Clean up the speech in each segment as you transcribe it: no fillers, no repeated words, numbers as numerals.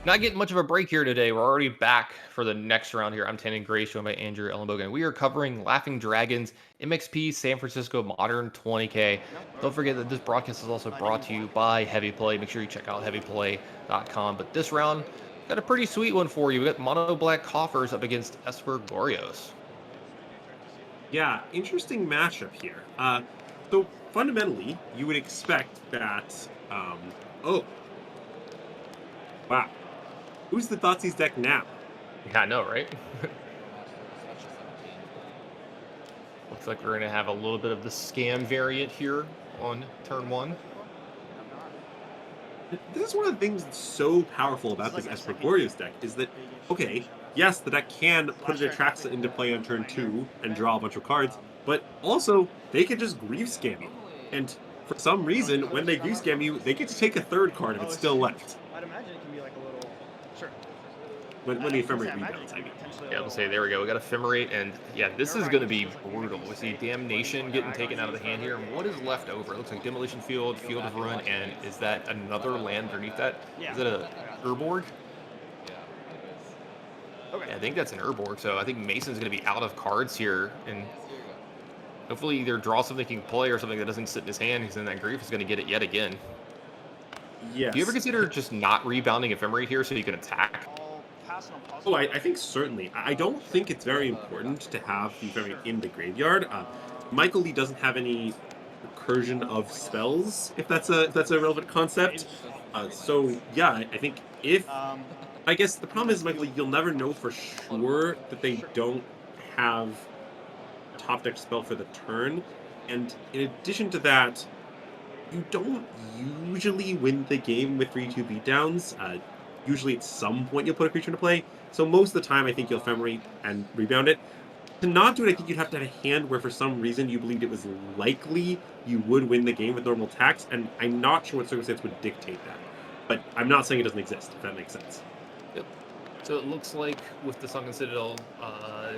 Not getting much of a break here today. We're already back for the next round here. I'm Tannen Gray, joined by Andrew Ellenbogen. We are covering Laughing Dragons, MXP, San Francisco Modern 20K. Don't forget that this broadcast is also brought to you by Heavy Play. Make sure you check out heavyplay.com. But this round, got a pretty sweet one for you. We got Mono Black Coffers up against Esper Goryos. Yeah, interesting matchup here. So fundamentally, you would expect that. Oh, wow. Who's the Thoughtseize deck now? Yeah, I know, right? Looks like we're going to have a little bit of the scam variant here on turn one. This is one of the things that's so powerful about this Esper Goryo's deck is that, okay, yes, the deck can put an Atraxa into play on turn 2 and draw a bunch of cards, but also they can just grief scam you. And for some reason, when they grief scam you, they get to take a third card if it's still left. I'd imagine it can be like a little. Sure. When the Ephemerate rebounds, I mean. Yeah, I'll say, there we go. We got Ephemerate, and yeah, this is going to be brutal. We see Damnation getting taken out of the hand here, and what is left over? It looks like Demolition Field, Field of Ruin, and is that another land underneath that? Is that a Urborg? Yeah, I think that's an Urborg, so I think Mason's going to be out of cards here, and hopefully either draw something he can play or something that doesn't sit in his hand, because then that Grief is going to get it yet again. Yes. Do you ever consider just not rebounding Ephemerate here so you can attack? Oh, I think certainly. I don't think it's very important to have the Ephemerate in the graveyard. Michael Lee doesn't have any recursion of spells, if that's a relevant concept. So yeah, I think if I guess the problem is, Michael Lee, you'll never know for sure that they don't have a top deck spell for the turn, and in addition to that, you don't usually win the game with 3-2 beatdowns. Usually at some point you'll put a creature into play. So most of the time I think you'll Ephemerate and rebound it. To not do it, I think you'd have to have a hand where for some reason you believed it was likely you would win the game with normal attacks, and I'm not sure what circumstance would dictate that. But I'm not saying it doesn't exist, if that makes sense. Yep. So it looks like with the Sunken Citadel,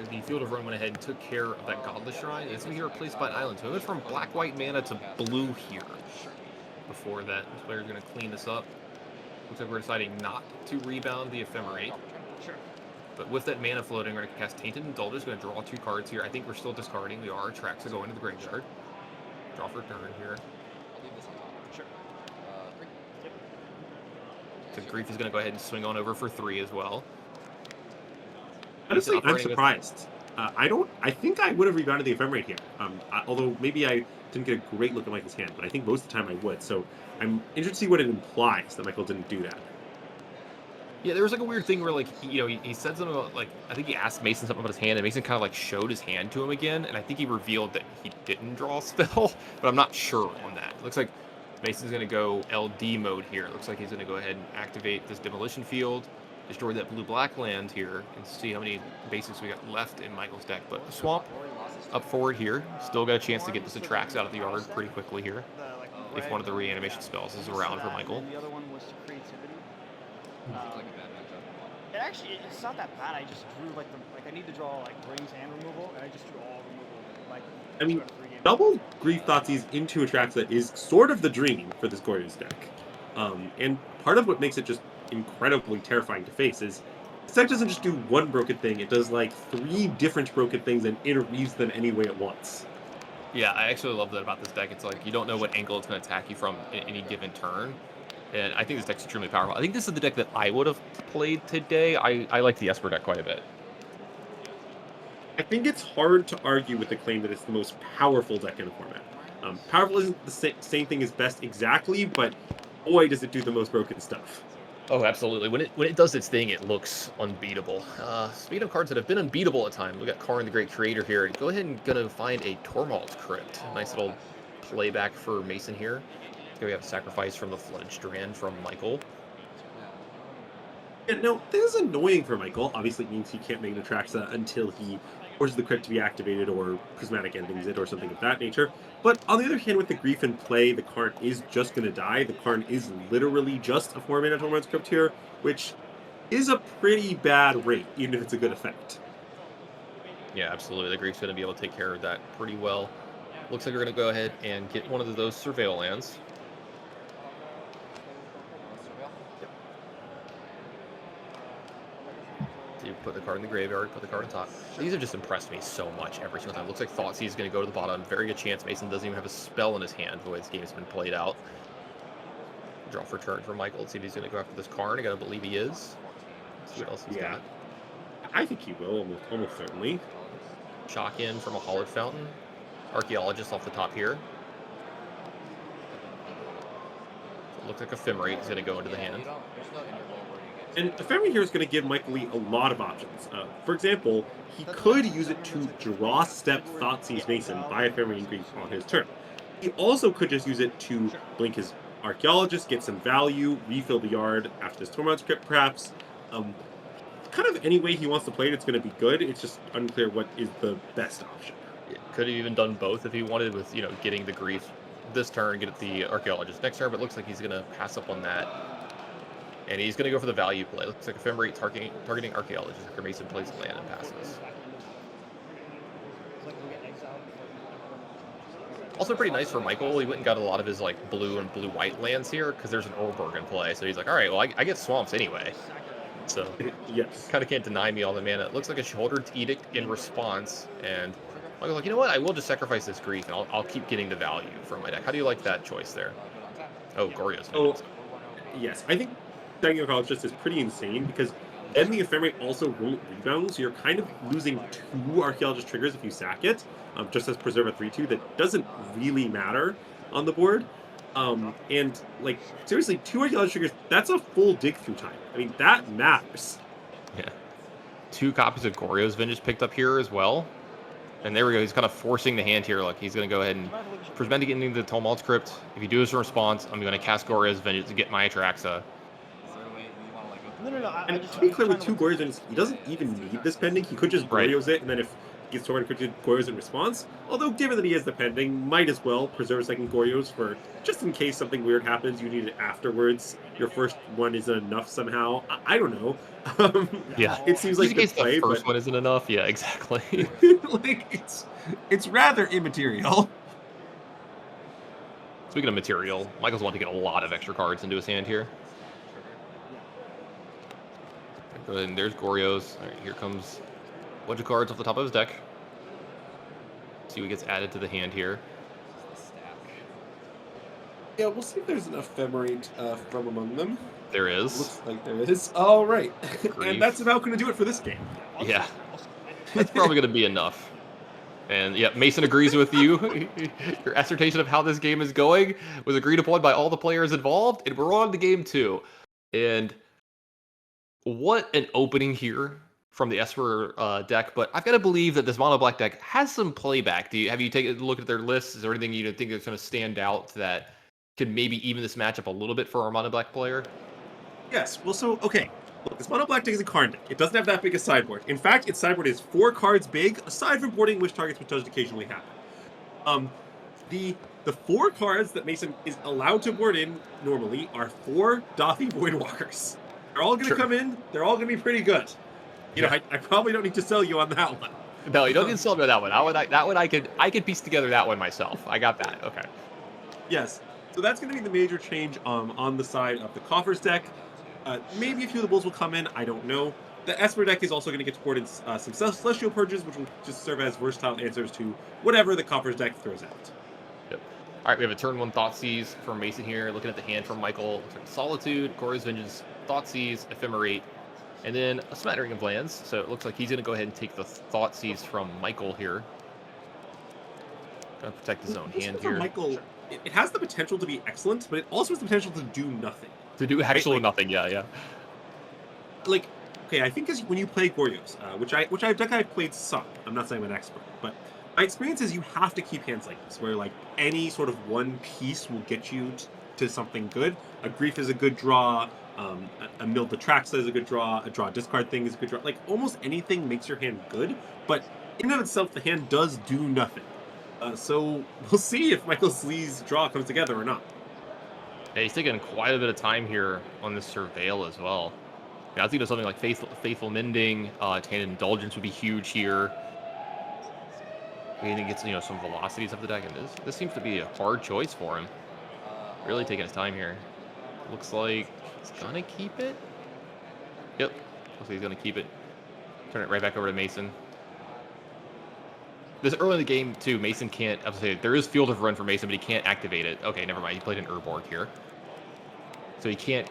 the Field of Ruin went ahead and took care of that Godless Shrine. It's going to be replaced by an island. So it went from black-white mana to blue here. Before that, this player's going to clean this up. Looks like we're deciding not to rebound the Ephemerate. Sure. But with that mana floating, we're going to cast Tainted Indulgence. Going to draw 2 cards here. I think we're still discarding. We are. Tracks are going to the graveyard. Draw for turn here. Sure. So Grief is going to go ahead and swing on over for 3 as well. Honestly, I'm surprised. I think I would have rebounded the Ephemerate here. Although maybe I didn't get a great look at Michael's hand, but I think most of the time I would. So I'm interested to see what it implies that Michael didn't do that. Yeah, there was like a weird thing where like he said something about, like, I think he asked Mason something about his hand, and Mason kind of like showed his hand to him again, and I think he revealed that he didn't draw a spell, but I'm not sure on that. Looks like Mason's going to go LD mode here. Looks like he's going to go ahead and activate this Demolition Field, destroy that blue-black land here, and see how many basics we got left in Michael's deck. But Swamp up forward here. Still got a chance to get this Atrax out of the yard pretty quickly here, if one of the reanimation spells is around for Michael. The other one was creativity. It actually, it's not that bad. I just drew like I need to draw like rings and removal, and I just drew all removal. Like, I mean, double Grief Thoughtseize into Atraxa is sort of the dream for this Goryo's deck. And part of what makes it just incredibly terrifying to face is this deck doesn't just do one broken thing, it does like 3 different broken things and interweaves them any way at once. Yeah, I actually love that about this deck. It's like you don't know what angle it's going to attack you from in any given turn. And I think this deck's extremely powerful. I think this is the deck that I would have played today. I like the Esper deck quite a bit. I think it's hard to argue with the claim that it's the most powerful deck in the format. Powerful isn't the same thing as best exactly, but boy does it do the most broken stuff. Oh, absolutely. When it does its thing, it looks unbeatable. Speaking of cards that have been unbeatable at times, we got Karn the Great Creator here. Go ahead and gonna find a Tormald Crypt. Nice little playback for Mason here. Here we have a sacrifice from the Flood Strand from Michael. Yeah, no, this is annoying for Michael. Obviously, it means he can't make an Atraxa until he forces the crypt to be activated or prismatic endings it or something of that nature. But on the other hand, with the Grief in play, the Karn is just going to die. The Karn is literally just a 4-mana Tormod's Crypt here, which is a pretty bad rate, even if it's a good effect. Yeah, absolutely. The Grief's going to be able to take care of that pretty well. Looks like we're going to go ahead and get one of those Surveil lands. You put the card in the graveyard, put the card on top. These have just impressed me so much every single time. Looks like Thoughtseize is going to go to the bottom. Very good chance Mason doesn't even have a spell in his hand the way this game's been played out. Draw for turn for Michael. Let's see if he's going to go after this Karn. I got to believe he is. Let's see what else he's got. I think he will, almost certainly. Shock in from a Hollowed Fountain. Archaeologist off the top here. So it looks like Ephemerate is going to go into the hand. And Ephemerate here is going to give Michael Lee a lot of options. For example, he could use it to draw step Thoughtseize Mason by Ephemerate Ingrid on his turn. He also could just use it to blink his Archaeologist, get some value, refill the yard after this Tormod's Crypt, perhaps. Kind of any way he wants to play it, it's going to be good. It's just unclear what is the best option. Yeah, could have even done both if he wanted with, getting the Grief this turn, get the Archaeologist next turn, but it looks like he's going to pass up on that. And he's going to go for the value play. Looks like Ephemerate targeting Archaeologist after Mason plays land and passes. Also pretty nice for Michael. He went and got a lot of his blue and blue-white lands here because there's an Urborg in play. So he's like, all right, well, I get swamps anyway. So yes, kind of can't deny me all the mana. It looks like a Shouldered Edict in response. And Michael's like, you know what? I will just sacrifice this Grief and I'll keep getting the value from my deck. How do you like that choice there? Oh, Goryo's. Oh, yes. I think stacking Archaeologist is pretty insane because then the Ephemerate also won't rebound, so you're kind of losing 2 Archaeologist triggers if you sack it, just as Preserve a 3/2 that doesn't really matter on the board. And, seriously, 2 Archaeologist triggers, that's a full dig-through time. I mean, that matters. Yeah. 2 copies of Goryo's Vengeance picked up here as well. And there we go. He's kind of forcing the hand here. He's going to go ahead and prevent getting into the Tumult's Crypt. If you do this in response, I'm going to cast Goryo's Vengeance to get my Atraxa. No. And to be clear, with 2 Goryo's Vengeance, he doesn't even need this pending. He could just Goryo's it, and then if he gets torn, he could just Goryo's in response. Although, given that he has the pending, might as well preserve a second Goryo's for just in case something weird happens, you need it afterwards. Your first one isn't enough somehow. I don't know. Yeah. It seems like in case the play, the first but one isn't enough. Yeah, exactly. It's rather immaterial. Speaking of material, Michael's wanting to get a lot of extra cards into his hand here. Go ahead and there's Goryo's. All right, here comes a bunch of cards off the top of his deck. See what gets added to the hand here. Yeah, we'll see if there's an Ephemerate from among them. There is. Looks like there is. All right. and that's about going to do it for this game. Yeah. That's probably going to be enough. And yeah, Mason agrees with you. Your assertion of how this game is going was agreed upon by all the players involved, and we're on to game 2. And what an opening here from the Esper deck, but I've got to believe that this mono black deck has some playback. Have you taken a look at their lists? Is there anything you think that's going to stand out that could maybe even this matchup a little bit for our mono black player? Yes. Well, so okay. Look, this mono black deck is a Karn deck. It doesn't have that big a sideboard. In fact, its sideboard is 4 cards big, aside from boarding Wish targets, which does occasionally happen. The 4 cards that Mason is allowed to board in normally are 4 Dothy Voidwalkers. They're all going to come in. They're all going to be pretty good. I probably don't need to sell you on that one. No, you don't need to sell me on that one. That one I could piece together that one myself. I got that. Okay. Yes. So that's going to be the major change on the side of the Coffers deck. Maybe a few of the Bulls will come in. I don't know. The Esper deck is also going to get supported some Celestial Purges, which will just serve as versatile answers to whatever the Coffers deck throws out. Yep. All right, we have a turn 1 Thoughtseize from Mason here. Looking at the hand from Michael. Solitude, Goryo's Vengeance, Thoughtseize, Ephemerate, and then a smattering of lands. So it looks like he's going to go ahead and take the Thoughtseize from Michael here. Going to protect his own hand here. Michael, it has the potential to be excellent, but it also has the potential to do nothing. To do actually nothing, yeah. Okay, I think when you play Goryo's, which I've played some. I'm not saying I'm an expert, but my experience is you have to keep hands like this, where any sort of one piece will get you to something good. A Grief is a good draw. A Milled Atraxa is a good draw. A draw discard thing is a good draw. Almost anything makes your hand good, but in and of itself, the hand does do nothing. So we'll see if Michael Lee's draw comes together or not. Yeah, he's taking quite a bit of time here on this Surveil as well. Yeah, I think something like Faithful Mending, Tan Indulgence would be huge here. Anything gets some velocities up the deck, and this seems to be a hard choice for him. Really taking his time here. Looks like he's gonna keep it. Yep, looks like he's gonna keep it. Turn it right back over to Mason. This early in the game, too, Mason can't... I was saying, there is Field of Run for Mason, but he can't activate it. Okay, never mind. He played an Urborg here. So he can't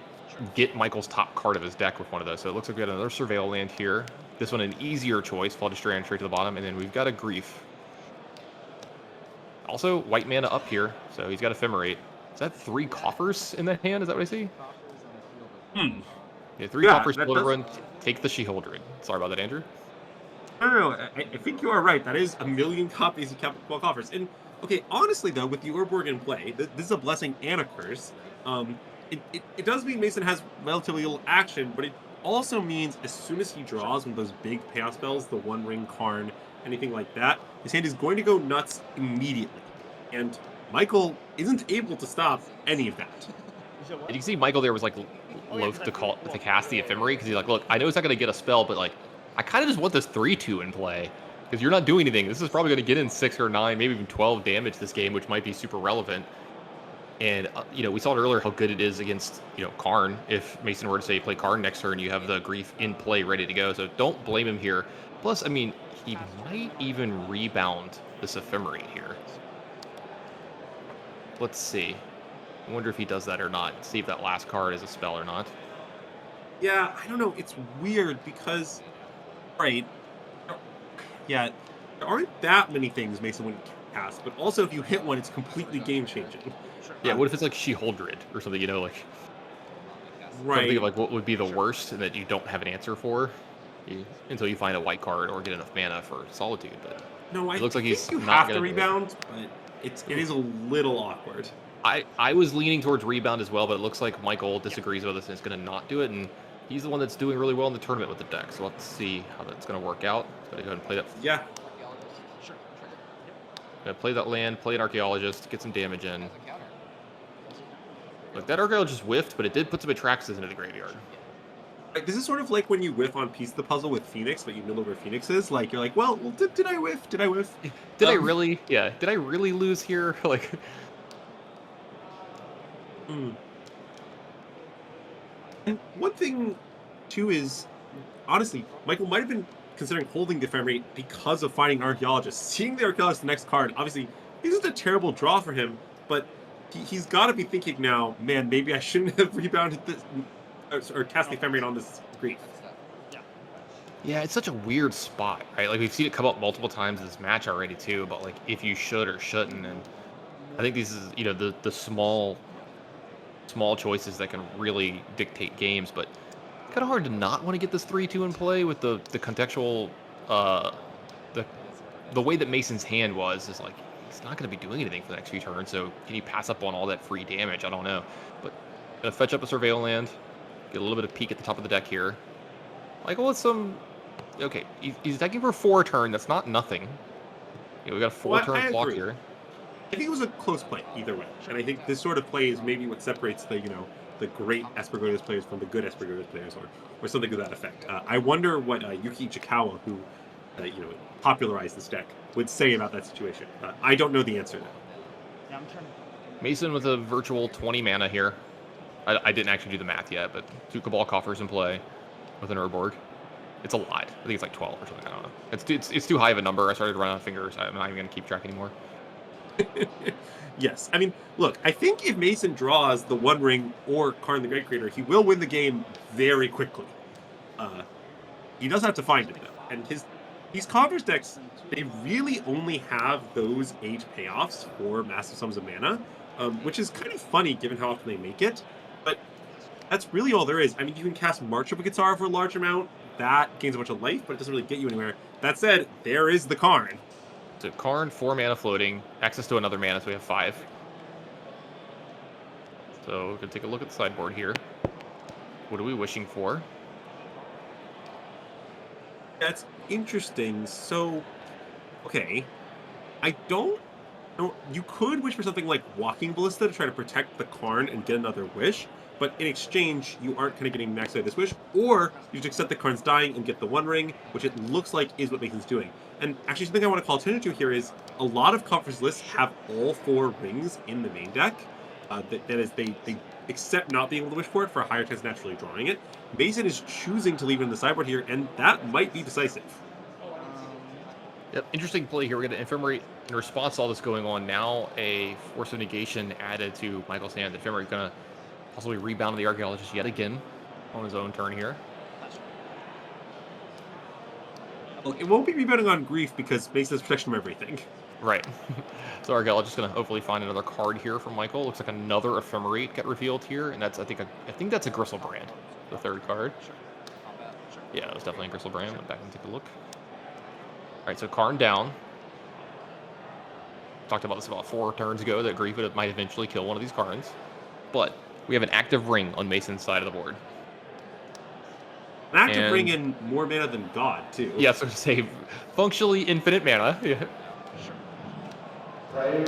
get Michael's top card of his deck with one of those. So it looks like we got another Surveil land here. This one an easier choice. Fall Strand straight to the bottom. And then we've got a Grief. Also, white mana up here. So he's got Ephemerate. Is that 3 Coffers in the hand? Is that what I see? Yeah, 3 Coffers, Field of Run. Take the She-Holdred. Sorry about that, Andrew. No. I think you are right. That is a million copies of Capital Coffers. And, okay, honestly, though, with the Urborg in play, this is a blessing and a curse. It does mean Mason has relatively little action, but it also means as soon as he draws one of those big payoff spells, the One Ring, Karn, anything like that, his hand is going to go nuts immediately. And Michael isn't able to stop any of that. You said what? And you can see Michael there was like loath to cast the Ephemerate because he's like, look, I know it's not going to get a spell, but like, I kind of just want this 3/2 in play because you're not doing anything. This is probably going to get in 6 or 9, maybe even 12 damage this game, which might be super relevant. And, you know, we saw it earlier how good it is against, you know, Karn. If Mason were to say play Karn next turn, you have the Grief in play ready to go. So don't blame him here. Plus, I mean, he might even rebound this Ephemerate here. Let's see. I wonder if he does that or not. See if that last card is a spell or not. Yeah, I don't know. It's weird because, right, yeah, there aren't that many things Mason wouldn't cast, but also if you hit one, it's completely game-changing. Yeah, what if it's like She-Holdred or something, you know, like... Right. Something like what would be the worst and that you don't have an answer for until you find a white card or get enough mana for Solitude. But no, I it looks like think he's you not have gonna to rebound, but it is a little awkward. I was leaning towards rebound as well, but it looks like Michael disagrees with us and is going to not do it, and he's the one that's doing really well in the tournament with the deck. So let's see how that's going to work out. Going to go ahead and play that. Yeah. Gonna play that land, play an Archaeologist, get some damage in. Look, that Archaeologist whiffed, but it did put some Atraxes into the graveyard. Like, this is sort of like when you whiff on Piece of the Puzzle with Phoenix, but you mill over Phoenixes. Like, you're like, well did I whiff? Did I whiff? Did I really? Yeah. Did I really lose here? Like... And one thing, too, is, honestly, Michael might have been considering holding the Ephemerate because of finding an Archaeologist. Seeing the Archaeologist the next card, obviously, isn't a terrible draw for him, but he's got to be thinking now, man, maybe I shouldn't have rebounded this, or cast the Ephemerate on this Grief. Yeah, it's such a weird spot, right? Like, we've seen it come up multiple times in this match already, too, about, like, if you should or shouldn't, and I think these is, you know, the small choices that can really dictate games, but kind of hard to not want to get this 3/2 in play with the contextual, the way that Mason's hand is like, he's not going to be doing anything for the next few turns, so can he pass up on all that free damage? I don't know, but gonna fetch up a Surveil land, get a little bit of peek at the top of the deck here. Michael with some, okay, he's attacking for a 4 turn, that's not nothing. You know, we got a 4 turn clock here. I think it was a close play either way, and I think this sort of play is maybe what separates the great Esper Goryo players from the good Esper Goryo players, or something to that effect. I wonder what Yuki Ichikawa, who popularized this deck, would say about that situation. I don't know the answer though. Yeah, I'm trying to... Mason with a virtual 20 mana here. I didn't actually do the math yet, but 2 Cabal Coffers in play with an Urborg. It's a lot. I think it's like 12 or something. I don't know. It's too high of a number. I started to run out of fingers. I'm not even going to keep track anymore. Yes, I mean, look, I think if Mason draws the One Ring or Karn the Great Creator, he will win the game very quickly. He does have to find it, though. And these Coffers decks, they really only have those 8 payoffs for massive sums of mana, which is kind of funny given how often they make it. But that's really all there is. I mean, you can cast March of a Guitar for a large amount. That gains a bunch of life, but it doesn't really get you anywhere. That said, there is the Karn. So Karn, 4 mana floating, access to another mana, so we have 5. So we're going to take a look at the sideboard here. What are we wishing for? That's interesting. So, okay. I don't know. You could wish for something like Walking Ballista to try to protect the Karn and get another wish, but in exchange, you aren't kind of getting maxed out this wish, or you just accept the Karn's dying and get the One Ring, which it looks like is what Mason's doing. And actually, something I want to call attention to here is a lot of Coffers lists have all 4 rings in the main deck. that is, they accept not being able to wish for it for a higher chance of naturally drawing it. Mason is choosing to leave it in the sideboard here, and that might be decisive. Yep, interesting play here. We're going to Ephemerate in response to all this going on. Now a Force of Negation added to Michael's hand. Ephemerate going to possibly rebound the Archaeologist yet again on his own turn here. Well, it won't be rebounding on Grief because Mason has protection from everything. Right. So Archaeologist going to hopefully find another card here from Michael. Looks like another Ephemerate get revealed here, and that's I think that's a Gristlebrand, the third card. Yeah, it was definitely a Gristlebrand. Went back and take a look. All right, so Karn down. Talked about this about 4 turns ago, that Grief might eventually kill one of these Karns. But we have an active ring on Mason's side of the board. And I have to bring in more mana than God, too. Yeah, so to say, functionally infinite mana. Yeah. Alright,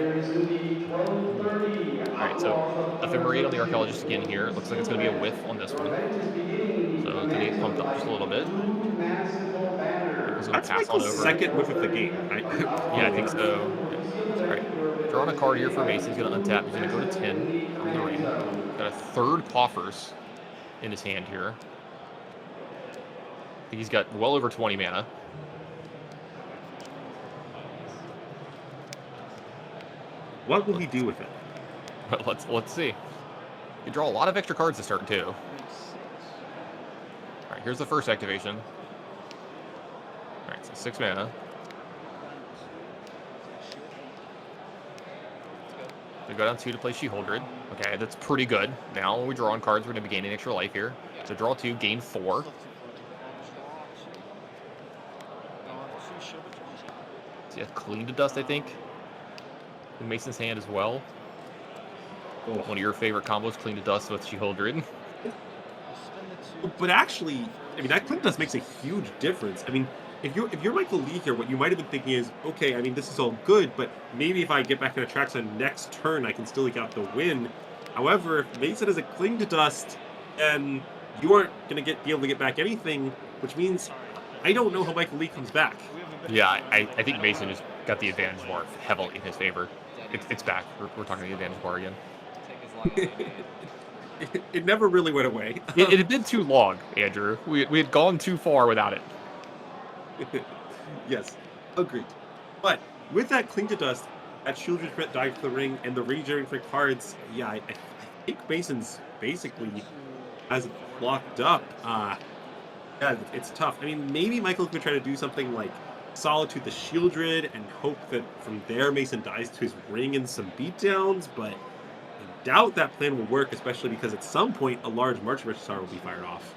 so Ephemerate on the Archaeologist again here. It looks like it's going to be a whiff on this one. So it's going to get pumped up just a little bit. That's Michael's second whiff of the game. Yeah, I think so. Yeah. Alright, drawing a card here for Mason. He's going to untap. He's going to go to 10 from the ring. Got a third Coffers in his hand here. I think he's got well over 20 mana. What will he do with it? But let's see. You draw a lot of extra cards this turn too. All right, here's the first activation. All right, so 6 mana. We go down 2 to play She-Holdred. Okay, that's pretty good. Now when we draw on cards, we're going to be gaining extra life here. So draw 2, gain 4. So yeah, Clean to Dust, I think. In Mason's hand as well. Oh. One of your favorite combos, Clean to Dust with She-Holdred. But actually, I mean, that Clean to Dust makes a huge difference. I mean, if you're Michael Lee here, what you might have been thinking is, okay, I mean, this is all good, but maybe if I get back in the tracks on next turn, I can still eke out the win. However, if Mason has a Cling to Dust, and you aren't going to be able to get back anything, which means I don't know how Michael Lee comes back. Yeah, I think Mason just got the advantage bar heavily in his favor. It's back. We're talking the advantage bar again. It never really went away. It had been too long, Andrew. We had gone too far without it. Yes, agreed. But with that Cling to Dust, that Shieldred threat dive to the ring, and the regenerating for cards, yeah, I think Mason's basically has it locked up. Yeah, it's tough. I mean, maybe Michael could try to do something like Solitude the Shieldred and hope that from there Mason dies to his ring and some beatdowns, but I doubt that plan will work, especially because at some point a large March Registrar will be fired off.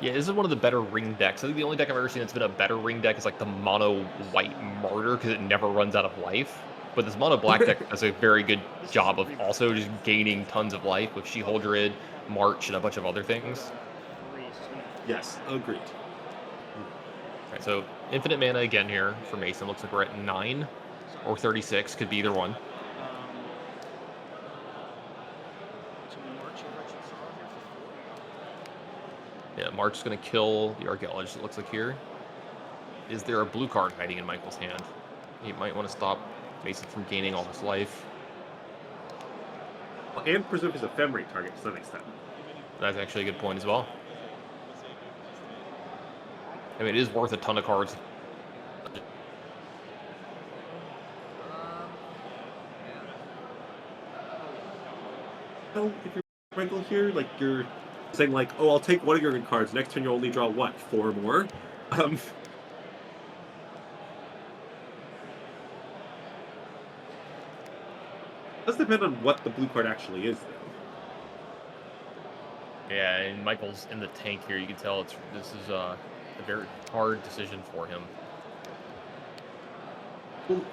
Yeah, this is one of the better ring decks. I think the only deck I've ever seen that's been a better ring deck is like the mono white Martyr, because it never runs out of life. But this mono black deck does a very good job of also just gaining tons of life with She-Holdred, March, and a bunch of other things. Yes, agreed. Right, so infinite mana again here for Mason. Looks like we're at 9 or 36. Could be either one. Yeah, March is going to kill the Archaeologist, it looks like here. Is there a blue card hiding in Michael's hand? He might want to stop Mason from gaining all this life. And preserve his ephemerate target to some extent. That's actually a good point as well. I mean, it is worth a ton of cards. So if you're Michael here, like you're saying like, oh, I'll take one of your good cards. Next turn you'll only draw what, 4 more? Does depend on what the blue card actually is, though. Yeah, and Michael's in the tank here. You can tell this is a very hard decision for him. Well,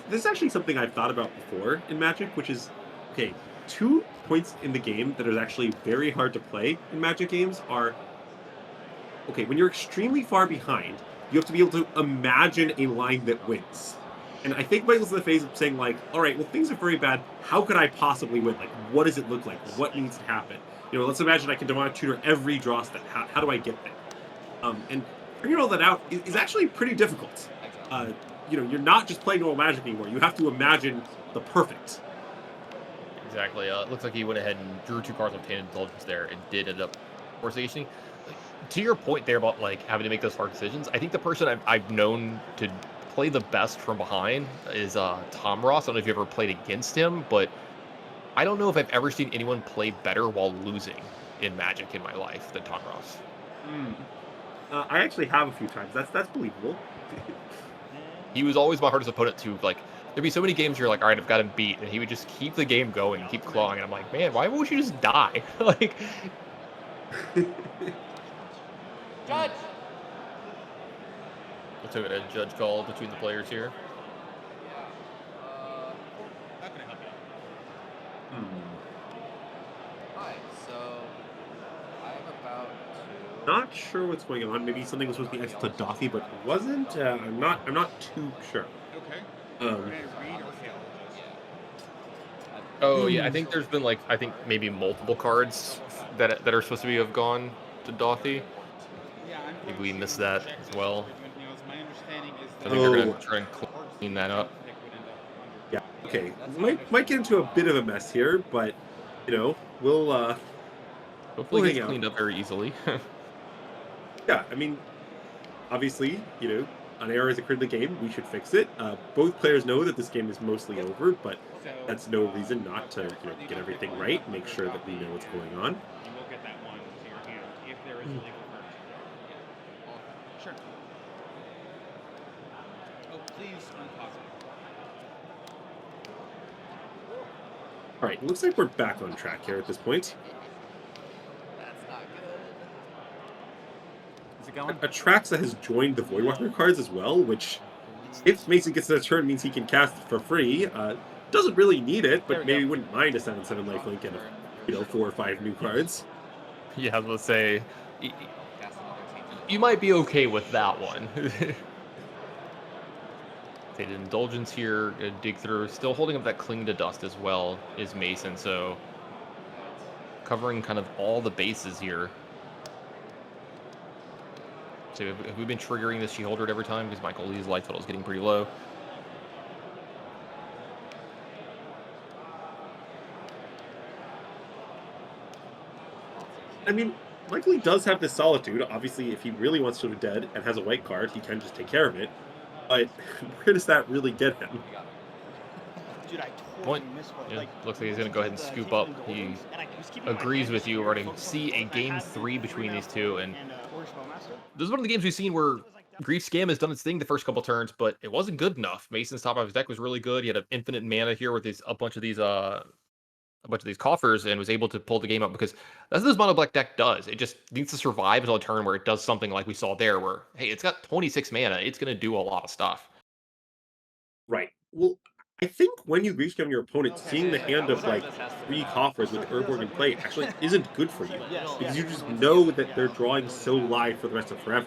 this is actually something I've thought about before in Magic, which is, okay, 2 points in the game that are actually very hard to play in Magic games are, okay, when you're extremely far behind, you have to be able to imagine a line that wins. And I think Michael's in the phase of saying, like, all right, well, things are very bad. How could I possibly win? Like, what does it look like? What needs to happen? You know, let's imagine I can Demonic Tutor every draw step. How do I get there? And figuring all that out is actually pretty difficult. You're not just playing normal Magic anymore. You have to imagine the perfect. Exactly. It looks like he went ahead and drew 2 cards with Tainted Indulgence there and did end up forcing ace. To your point there about like having to make those hard decisions, I think the person I've known to play the best from behind is Tom Ross. I don't know if you ever played against him, but I don't know if I've ever seen anyone play better while losing in Magic in my life than Tom Ross. I actually have a few times. That's believable. He was always my hardest opponent to like. There'd be so many games you're like, all right, I've got him beat, and he would just keep the game going, keep clawing, and I'm like, man, why won't you just die? Like, Judge. we'll take a judge call between the players here. Not gonna help you. Hi. So I have about Not sure what's going on. Maybe something was supposed to be extra to Dothy, but it wasn't. I'm not too sure. Okay. Read or fail. Oh yeah, I think there's been like maybe multiple cards that are supposed to have gone to Dothy. Yeah, I'm Maybe we missed that as well. My understanding is I that think they're gonna try and clean that up. Yeah. Okay. Might get into a bit of a mess here, but we'll Hopefully, we'll it gets hang out. cleaned up very easily. Yeah. I mean, obviously, an error is occurred in the game. We should fix it. Both players know that this game is mostly over, but that's no reason not to get everything right. Make sure that we know what's going on. you will get that one to your hand if there is a legal hurt. Sure. Oh, please unpause it. All right. Looks like we're back on track here at this point. That's not good. Is it going? Atraxa has joined the Voidwalker cards as well, which, if Mason gets to the turn, means he can cast it for free. Doesn't really need it, There but we maybe go. wouldn't mind a 7/7 lifelink and 4 or 5 new cards. Yeah, let's say you might be okay with that one. Tainted Indulgence here, gonna dig through. Still holding up that Cling to Dust as well is Mason, so covering kind of all the bases here. So have we been triggering this She-Holder every time? Because Michael Lee's life total is getting pretty low. I mean, Michael Lee does have this Solitude. Obviously, if he really wants to be dead and has a white card, he can just take care of it. But where does that really get him? Dude, I totally Point. missed what. Yeah, Like, looks like he's gonna go ahead and scoop up. He agrees with you. We're going to see a game 3 between these two, and this is one of the games we've seen where Grief Scam has done its thing the first couple turns, but it wasn't good enough. Mason's top of his deck was really good. He had an infinite mana here with a bunch of these coffers and was able to pull the game up because that's what this mono black deck does. It just needs to survive until a turn where it does something like we saw there, where hey, it's got 26 mana. It's going to do a lot of stuff. Right. Well, I think when you grief scam your opponent, seeing the hand of like 3 coffers with Urborg in play actually isn't good for you. Because you just know that they're drawing so live for the rest of forever.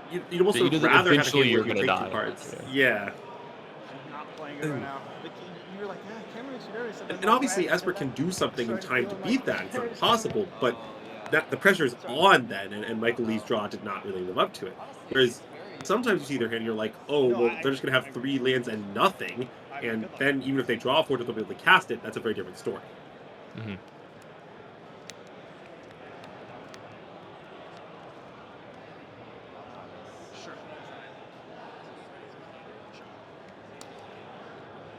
You'd almost You know that rather have a eventually hand you're where you gonna take 2 die. cards. I'm Yeah. not playing it right now. Like, you were like, yeah, Cameron Chidori said And obviously Esper can do something in time to beat that. It's not impossible, but the pressure's on then, and Michael Lee's draw did not really live up to it. Whereas sometimes you see their hand and you're like, oh, well, they're just going to have 3 lands and nothing, and then even if they draw 4 they'll be able to cast it, that's a very different story. Mm-hmm.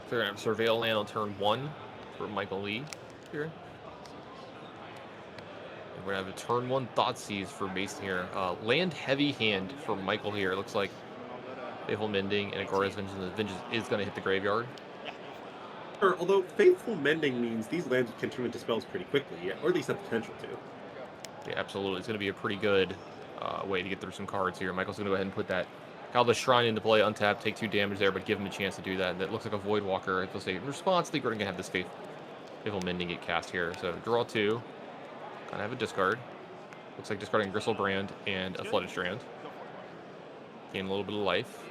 So we're going to have Surveil land on turn 1 for Michael Lee here. And we're going to have a turn 1 Thoughtseize for Mason here. Land heavy hand for Michael here. It looks like Faithful Mending and Agoria's Vengeance. The Vengeance is going to hit the graveyard. Sure, although Faithful Mending means these lands can turn into spells pretty quickly, or at least have potential to. Yeah, absolutely. It's going to be a pretty good way to get through some cards here. Michael's going to go ahead and put that Kaldra Shrine into play, untap, take 2 damage there, but give him a chance to do that. That looks like a Voidwalker. They'll say, in response, I think we're going to have this Faithful Mending get cast here. So draw 2. Gonna have a discard. Looks like discarding Gristlebrand and a Flooded Strand. Gain a little bit of life.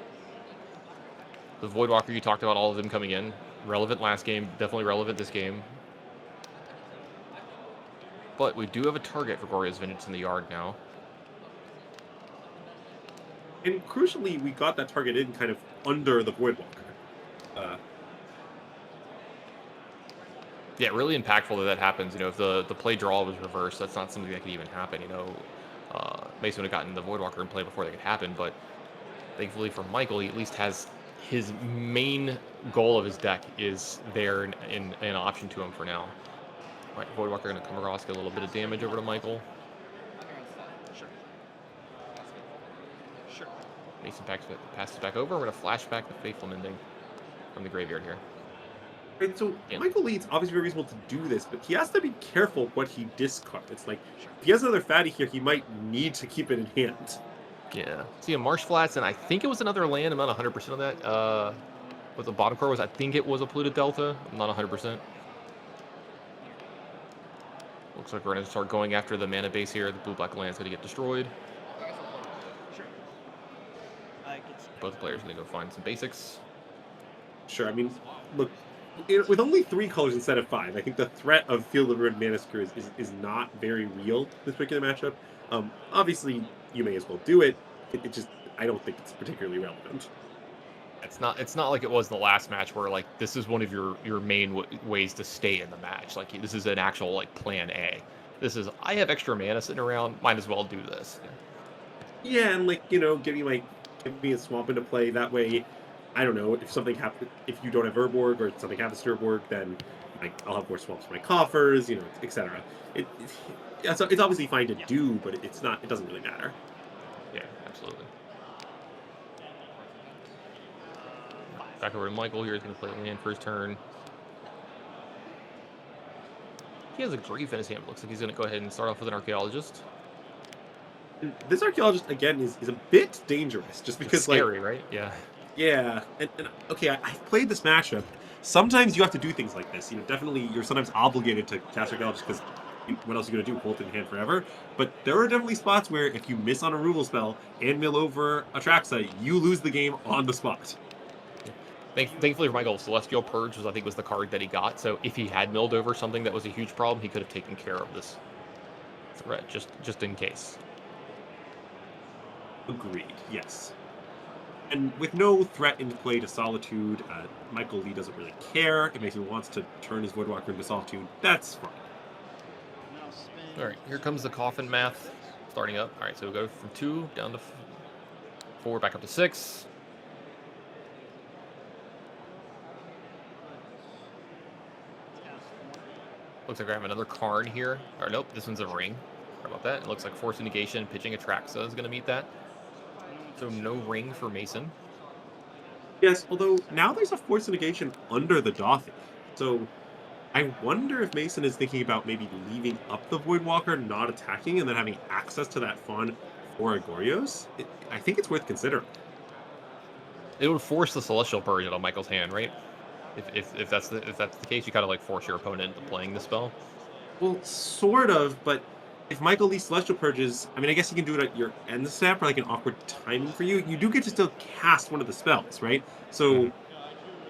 The Voidwalker, you talked about all of them coming in. Relevant last game, definitely relevant this game. But we do have a target for Goryo's Vengeance in the yard now. And crucially, we got that target in kind of under the Voidwalker. Yeah, really impactful that happens. You know, if the play draw was reversed, that's not something that could even happen. You know, Mason would have gotten the Voidwalker in play before that could happen. But thankfully for Michael, he at least has his main goal of his deck is there in an option to him for now. All right, Voidwalker going to come across, get a little bit of damage over to Michael. Sure. Sure. Mason passes back over. We're going to flash back the Faithful Mending from the graveyard here. Right, so Yeah. Michael Lee's obviously very reasonable to do this, but he has to be careful what he discards. It's like, if he has another fatty here, he might need to keep it in hand. Yeah. See a Marsh Flats, and I think it was another land. I'm not 100% on that. What the bottom card was, I think it was a Polluted Delta. I'm not 100%. Looks like we're going to start going after the mana base here. The blue-black land's going to get destroyed. Sure. Both players going to go find some basics. Sure, I mean, look, with only 3 colors instead of 5, I think the threat of Field of Ruined Mana Screw is not very real in this particular matchup. Obviously, you may as well do it. It just, I don't think it's particularly relevant. It's not like it was the last match where like this is one of your main ways to stay in the match. Like this is an actual like plan A. This is I have extra mana sitting around, might as well do this. Yeah, and like, you know, give me a swamp into play. That way, I don't know, if something happens, if you don't have Urborg or something happens to Urborg, then like I'll have more swamps for my coffers, you know, etc. It's obviously fine to do, but it doesn't really matter. Yeah, absolutely. Back over to Michael here. He's going to play land for his turn. He has a grief in his hand. Looks like he's going to go ahead and start off with an Archaeologist. And this Archaeologist, again, is a bit dangerous, just because, It's scary, right? Yeah. Yeah, and okay, I've played this matchup. Sometimes you have to do things like this. You know, definitely, you're sometimes obligated to cast Archaeologist because what else are you going to do? Hold it in hand forever? But there are definitely spots where if you miss on a removal spell and mill over Atraxa, you lose the game on the spot. Thankfully for Michael, Celestial Purge was the card that he got. So if he had milled over something that was a huge problem, he could have taken care of this threat just in case. Agreed. Yes. And with no threat in play to Solitude, Michael Lee doesn't really care. If he wants to turn his Woodwalker into Solitude, that's fine. All right, here comes the Coffin math starting up. All right, so we'll go from 2 down to 4, back up to 6. Looks like I have another card here. Or nope, this one's a ring. Sorry about that. It looks like Force Negation, pitching Atraxa is going to meet that. So no ring for Mason. Yes, although now there's a Force Negation under the Dothy. So I wonder if Mason is thinking about maybe leaving up the Voidwalker, not attacking, and then having access to that Fawn for a Goryos. I think it's worth considering. It would force the Celestial Purge out of Michael's hand, right? If that's the case, you kind of like force your opponent into playing the spell. Well, sort of, but if Michael Lee Celestial Purges, I mean, I guess you can do it at your end step, or like an awkward timing for you. You do get to still cast one of the spells, right? So,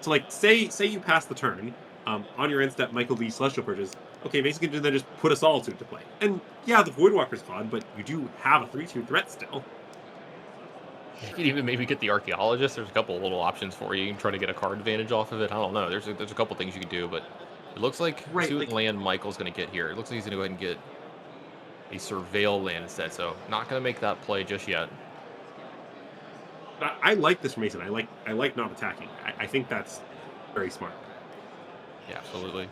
like, say you pass the turn, on your end step, Michael Lee Celestial Purges. Okay, basically, then just put a Solitude to play. And yeah, the Voidwalker's gone, but you do have a 3/2 threat still. You could even maybe get the Archaeologist. There's a couple of little options for you. You can try to get a card advantage off of it. I don't know. There's a couple things you could do, but it looks like Right, two like- land Michael's going to get here. It looks like he's going to go ahead and get a Surveil land instead. So not going to make that play just yet. I like this for Mason. I like not attacking. I think that's very smart. Yeah, absolutely.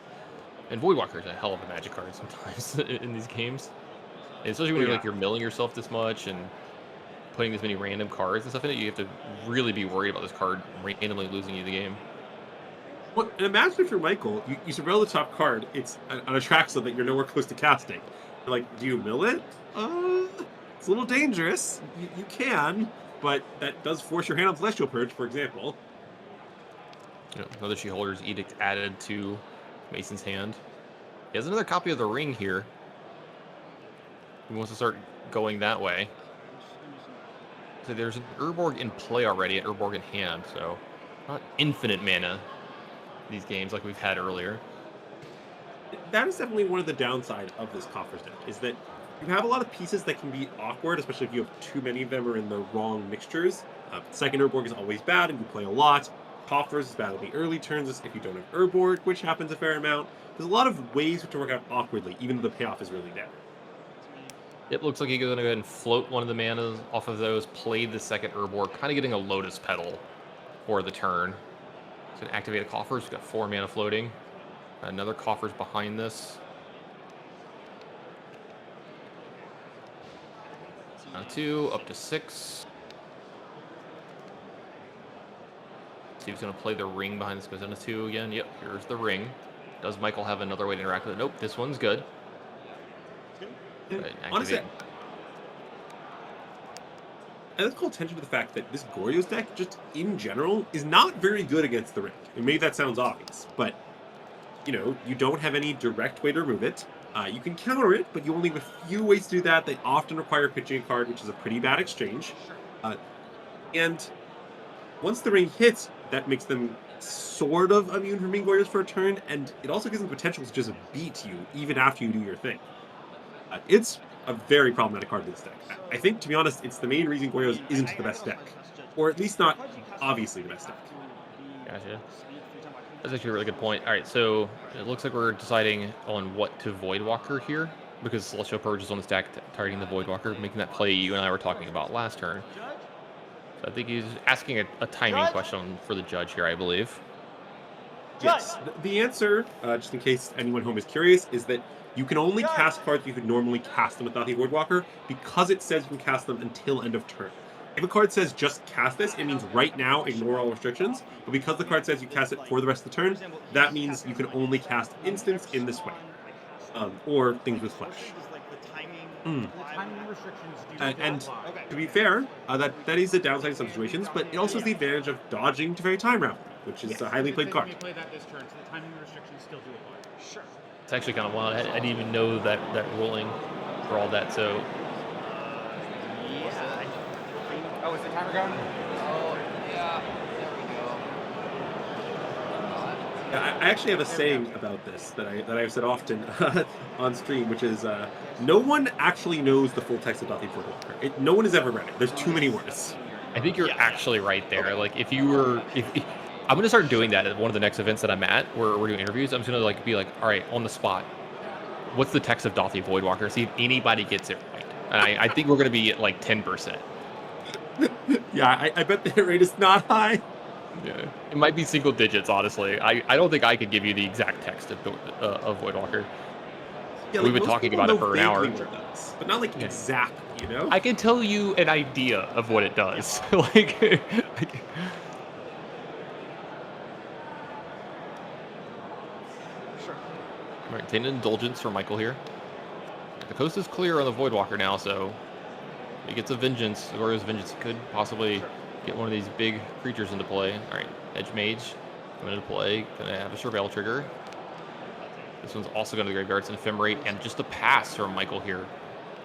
And Voidwalker is a hell of a magic card sometimes in these games, and especially when you're milling yourself this much and putting this many random cards and stuff in it. You have to really be worried about this card randomly losing you the game. Well, and imagine if you're Michael, you surveil the top card, it's an Atraxa that you're nowhere close to casting. You're like, do you mill it? It's a little dangerous. You can, but that does force your hand on Celestial Purge, for example. You know, another She-Holder's Edict added to Mason's hand. He has another copy of the ring here. He wants to start going that way. So there's an Urborg in play already, an Urborg in hand, so not infinite mana these games like we've had earlier. That is definitely one of the downside of this Coffers deck, is that You have a lot of pieces that can be awkward, especially if you have too many of them or in the wrong mixtures. Second Urborg is always bad and you play a lot. Coffers is bad in the early turns if you don't have Urborg, which happens a fair amount. There's a lot of ways to work out awkwardly, even though the payoff is really there. It looks like he's going to go ahead and float one of the manas off of those, play the second Urborg, kind of getting a Lotus Petal for the turn. He's going to activate a Coffers. We've got 4 mana floating. Another Coffers behind this. 2, up to 6. So he's going to play the ring behind this. Goes into 2 again. Yep, here's the ring. Does Michael have another way to interact with it? Nope, this one's good. Right, Honestly, I let's call attention to the fact that this Goryo's deck, just in general, is not very good against the ring. And maybe that sounds obvious, but you don't have any direct way to remove it. You can counter it, but you only have a few ways to do that. They often require pitching a card, which is a pretty bad exchange. And once the ring hits, that makes them sort of immune from being Goryos for a turn, and it also gives them potential to just beat you even after you do your thing. It's a very problematic card in this deck. I think, to be honest, it's the main reason Goryos isn't the best deck. Or at least not obviously the best deck. Gotcha. That's actually a really good point. All right, so it looks like we're deciding on what to Voidwalker here, because Celestial Purge is on the stack targeting the Voidwalker, making that play you and I were talking about last turn. So I think he's asking a timing question for the judge here, I believe. Yes. The answer, just in case anyone home is curious, is that you can only cast cards you could normally cast them without the Voidwalker because it says you can cast them until end of turn. If a card says just cast this, it means right now ignore all restrictions. But because the card says you cast it for the rest of the turn, that means you can only cast instants in this way. Or things with flash. The timing restrictions do And apply. to be fair, that is a downside in some situations, but it also has the advantage of dodging to very time round, which is a highly played card. You play that this turn, so the timing restrictions still do apply. Sure. It's actually kind of wild. I didn't even know that ruling for all that. So Yeah. Oh, is the timer going? Oh, yeah. There we go. I actually have a saying about this that I've said often on stream, which is no one actually knows the full text of Dothi Voidwalker. No one has ever read it. There's too many words. I think you're actually right there. Like if I'm gonna start doing that at one of the next events that I'm at, where we're doing interviews. I'm just gonna be like, all right, on the spot, what's the text of Dothi Voidwalker? See if anybody gets it right. And I think we're gonna be at like 10%. Yeah, I bet the hit rate is not high. Yeah, it might be single digits. Honestly, I don't think I could give you the exact text of Voidwalker. Yeah, We've been most talking people about it know for an hour. vaguely what it does, but not like exactly, I can tell you an idea of what it does. like. Sure. All right, taking an indulgence for Michael here. The coast is clear on the Voidwalker now, so if he gets a Vengeance, Goryo's Vengeance, he could possibly get one of these big creatures into play. All right, Edge Mage coming into play. Gonna have a Surveil trigger. This one's also going to the graveyard. It's an Ephemerate, and just a pass from Michael here.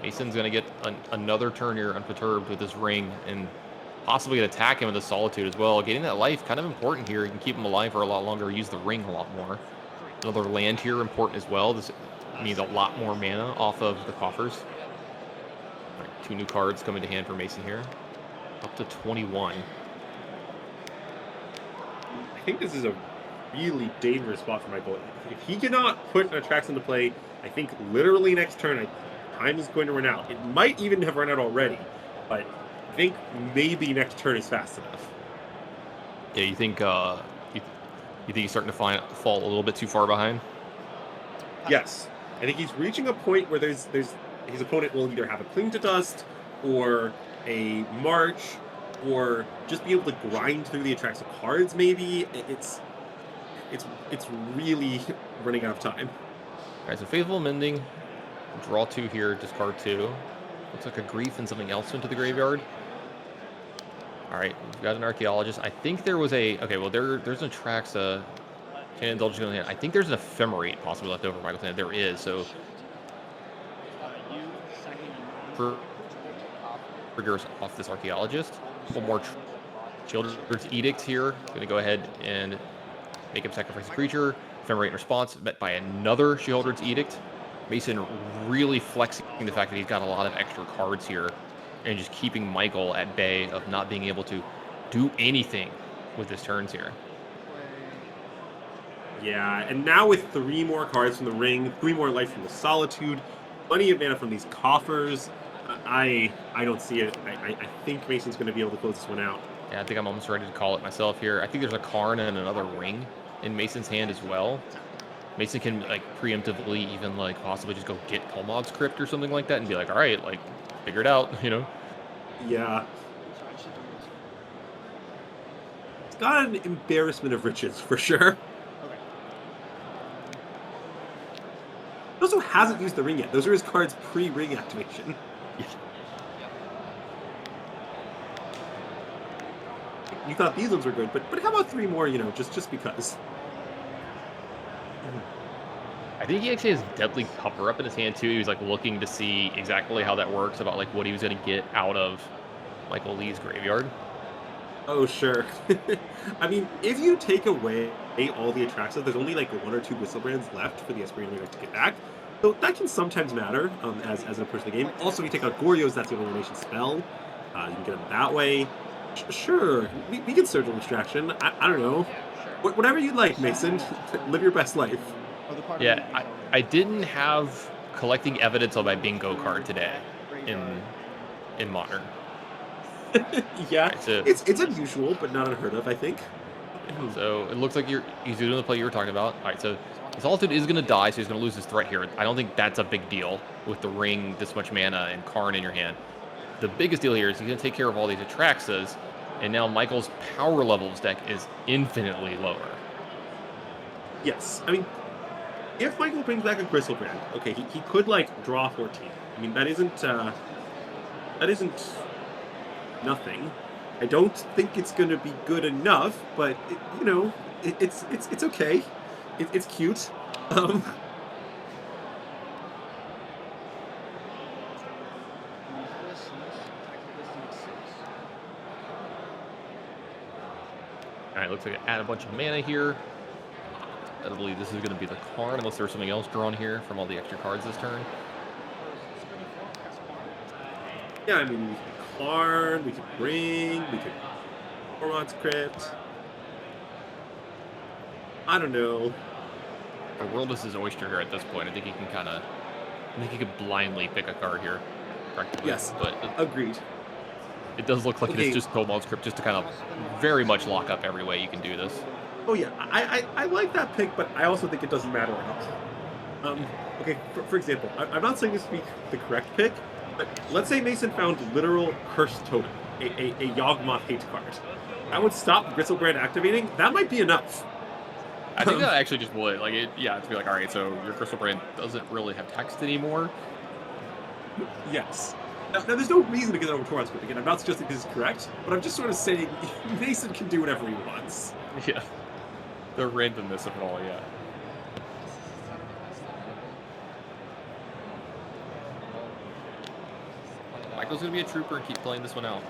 Mason's going to get another turn here unperturbed with this ring, and possibly attack him with the Solitude as well. Getting that life, kind of important here. You can keep him alive for a lot longer, use the ring a lot more. Another land here, important as well. This means a lot more mana off of the Coffers. All right, 2 new cards come into hand for Mason here. Up to 21. I think this is a really dangerous spot for Michael. If he cannot put an Attrax into play, I think literally next turn, time is going to run out. It might even have run out already, but I think maybe next turn is fast enough. Yeah, you think you think he's starting to fall a little bit too far behind? Yes, I think he's reaching a point where there's his opponent will either have a Cling to Dust or a March, or just be able to grind through the Attrax of cards. Maybe it's really running out of time. All right, so Faithful Mending, draw 2 here, discard 2. Looks like a Grief and something else into the graveyard. All right, we've got an Archaeologist. I think there was there's an Attrax, Cannon Indulgence going in. I think there's an Ephemerate possibly left over, Michael. There is, so triggers off this Archaeologist. One more Children's Edict here. Going to go ahead and make him sacrifice a creature. Ephemerate in response, met by another Sheholdred's Edict. Mason really flexing the fact that he's got a lot of extra cards here and just keeping Michael at bay of not being able to do anything with his turns here. Yeah, and now with 3 more cards from the ring, 3 more life from the solitude, plenty of mana from these coffers, I don't see it. I think Mason's going to be able to close this one out. Yeah, I think I'm almost ready to call it myself here. I think there's a Karn and another ring in Mason's hand as well. Mason can like preemptively even like possibly just go get Kolmog's Crypt or something like that and be like, all right, like figure it out, you know? Yeah. It's got an embarrassment of riches for sure. He also hasn't used the ring yet. Those are his cards pre-ring activation. You thought these ones were good, but how about 3 more, you know, just because? I think he actually has Deadly Cover up in his hand too. He was like looking to see exactly how that works, about like what he was going to get out of Michael Lee's graveyard. Oh, sure. I mean, if you take away all the Atraxas, there's only like 1 or 2 Whistlebrands left for the Esper Goryo to get back. So that can sometimes matter as an approach to the game. Also, if you take out Goryo's, that's the elimination spell. You can get them that way. Sure, we can Surgical Distraction. I don't know. Whatever you like, Mason. Live your best life. Yeah, I didn't have collecting evidence on my bingo card today in Modern. Yeah, Right, so, it's unusual, but not unheard of, I think. So it looks like he's doing the play you were talking about. All right, so Solitude is going to die, so he's going to lose his threat here. I don't think that's a big deal with the ring, this much mana, and Karn in your hand. The biggest deal here is he's going to take care of all these Atraxas, and now Michael's power levels deck is infinitely lower. Yes, I mean, if Michael brings back a Gristlebrand, okay, he could like draw 14. I mean, that isn't nothing. I don't think it's going to be good enough, but you know, it's okay. It's cute. All right, looks like I add a bunch of mana here. I believe this is going to be the Karn, unless there's something else drawn here from all the extra cards this turn. Yeah, I mean, we could Karn, we could Ring, we could Kormog's Crypt. I don't know. The world is his oyster here at this point. I think he could blindly pick a card here, practically. Yes, but agreed. It does look like Okay. it's just Kobol's Crypt, just to kind of very much lock up every way you can do this. Oh yeah, I like that pick, but I also think it doesn't matter enough. Okay, for example, I'm not saying this to be the correct pick, but let's say Mason found literal Cursed Totem, a Yawgmoth hate card. That would stop Gristlebrand activating. That might be enough. I think that actually just would. Like, to be like, all right, so your Crystal Brand doesn't really have text anymore. Yes. Now there's no reason to get over Torrance Crypt again. I'm not suggesting this is correct, but I'm just sort of saying Mason can do whatever he wants. Yeah. The randomness of it all, yeah. Michael's going to be a trooper and keep playing this one out.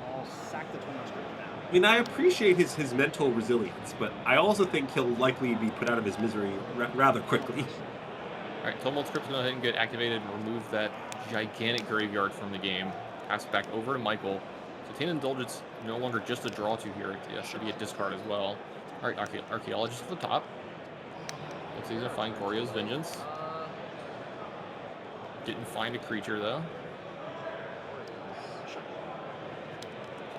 I'll sack the Twin Script now. I mean, I appreciate his mental resilience, but I also think he'll likely be put out of his misery rather quickly. All right, Tumult Script's going to go ahead and get activated and remove that gigantic graveyard from the game. Pass it back over to Michael. So Tainted Indulgence no longer just a draw to here. Yeah, should be a discard as well. All right, Archaeologist at the top. Looks like he's going to find Goryo's Vengeance. Didn't find a creature, though.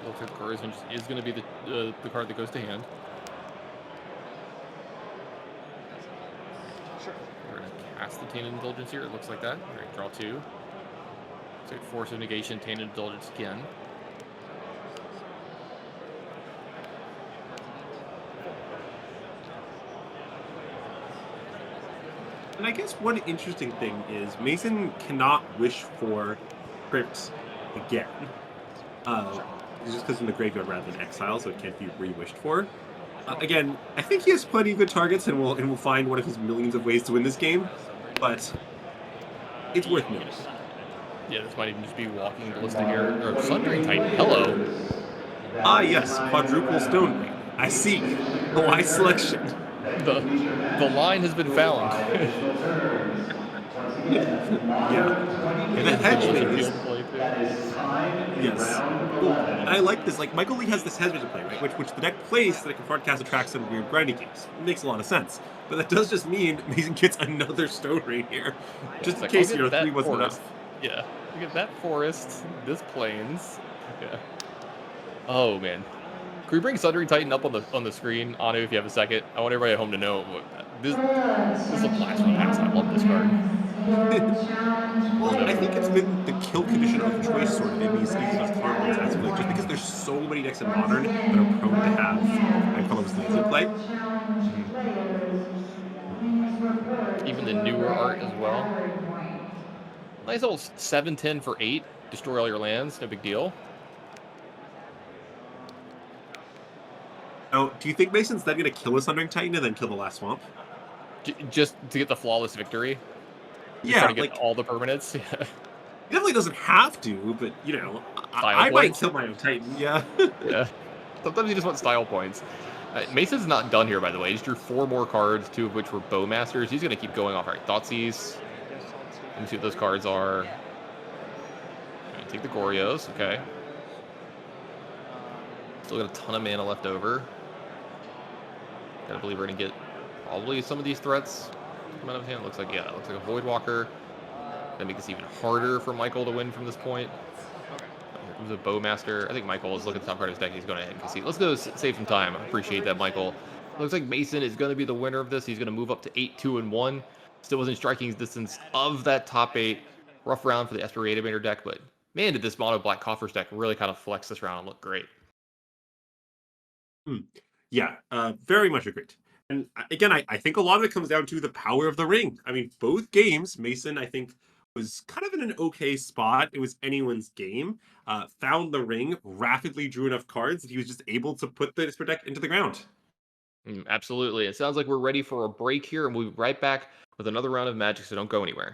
Looks like Goryo's Vengeance is going to be the card that goes to hand. We're going to cast the Tainted Indulgence here. It looks like that. All right, draw 2. Looks like Force of Negation, Tainted Indulgence again. And I guess one interesting thing is Mason cannot wish for Crypt again. It's just because in the graveyard rather than exile, so it can't be re-wished for. Again, I think he has plenty of good targets, and will find one of his millions of ways to win this game. But it's worth noting. Yeah, this might even just be walking ballista here. Or Sundering Titan. Hello. Ah, yes, quadruple stone ring. I see. A wise selection. The line has been found. Yeah. He The has hedge ballistic maze. field play too. Yes. Well, and I like this. Like Michael Lee has this hedge maze to play, right? Which the deck plays so that it can hard cast attracts some weird grinding games. It makes a lot of sense. But that does just mean Mason gets another stone ring here, just in Like, case I'll get that 3 wasn't forest. enough. Yeah. Look at that forest. This plains. Yeah. Oh man. Can we bring Sundering Titan up on the screen, Anu, if you have a second? I want everybody at home to know this is a blast from the past. I love this card. Well, I think it's been the kill condition of choice sort of in these enough hard ones as of late, just because there's so many decks in Modern that are prone to have Columns Lanes in play. Even the newer art as well. Nice little 7/10 for 8. Destroy all your lands, no big deal. Now, do you think Mason's then going to kill a Sundering Titan and then kill the last swamp? Just to get the flawless victory. Just Yeah, try to get like all the permanents. Yeah. he definitely doesn't have to, but you know, I might points. kill my own Titan. Yeah. Yeah. Sometimes you just want style points. Mason's not done here, by the way. He just drew 4 more cards, 2 of which were Bowmasters. He's going to keep going off. All right, Thoughtseize. Let me see what those cards are. Right, take the Goryos. Okay. Still got a ton of mana left over. Gotta believe we're going to get probably some of these threats come out of hand. Looks like, yeah, it looks like a Voidwalker. Gonna make this even harder for Michael to win from this point. Here comes a Bowmaster. I think Michael is looking at the top card of his deck. He's going ahead and concede. Let's go save some time. I appreciate that, Michael. Looks like Mason is going to be the winner of this. He's going to move up to 8-2-1. Still within striking distance of that top 8. Rough round for the Esper Goryo deck, but man, did this mono black Coffers deck really kind of flex this round and look great. Yeah, very much agreed. And again, I think a lot of it comes down to the power of the ring. I mean, both games, Mason, I think, was kind of in an okay spot. It was anyone's game. Found the ring, rapidly drew enough cards that he was just able to put the Esper deck into the ground. Absolutely. It sounds like we're ready for a break here, and we'll be right back with another round of Magic, so don't go anywhere.